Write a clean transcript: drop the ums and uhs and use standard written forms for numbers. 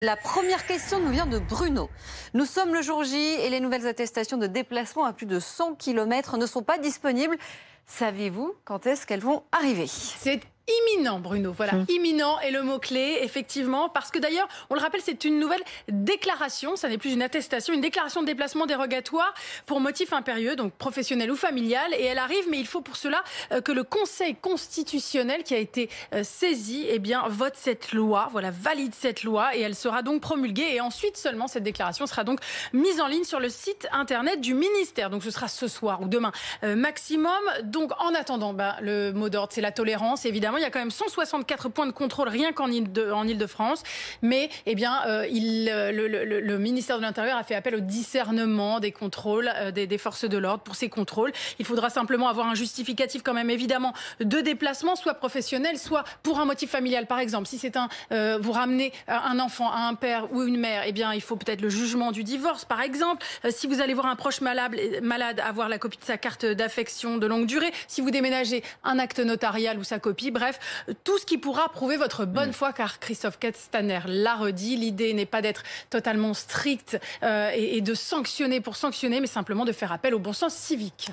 La première question nous vient de Bruno. Nous sommes le jour J et les nouvelles attestations de déplacement à plus de 100 km ne sont pas disponibles. Savez-vous quand est-ce qu'elles vont arriver? C'est imminent, Bruno. Voilà, imminent est le mot-clé, effectivement, parce que d'ailleurs, on le rappelle, c'est une nouvelle déclaration, ça n'est plus une attestation, une déclaration de déplacement dérogatoire pour motif impérieux, donc professionnel ou familial, et elle arrive, mais il faut pour cela que le Conseil constitutionnel qui a été saisi, eh bien, vote cette loi, voilà, valide cette loi, et elle sera donc promulguée, et ensuite seulement cette déclaration sera donc mise en ligne sur le site internet du ministère. Donc ce sera ce soir ou demain maximum. Donc en attendant, le mot d'ordre, c'est la tolérance, évidemment. Il y a quand même 164 points de contrôle rien qu'en Île-de-France. Mais eh bien, le ministère de l'Intérieur a fait appel au discernement des contrôles des forces de l'ordre pour ces contrôles. Il faudra simplement avoir un justificatif quand même, évidemment, de déplacement, soit professionnel, soit pour un motif familial. Par exemple, si c'est vous ramenez un enfant à un père ou une mère, eh bien, il faut peut-être le jugement du divorce, par exemple. Si vous allez voir un proche malade, avoir la copie de sa carte d'affection de longue durée. Si vous déménagez, un acte notarial ou sa copie. Bref, tout ce qui pourra prouver votre bonne foi, car Christophe Castaner l'a redit, l'idée n'est pas d'être totalement strict et de sanctionner pour sanctionner, mais simplement de faire appel au bon sens civique.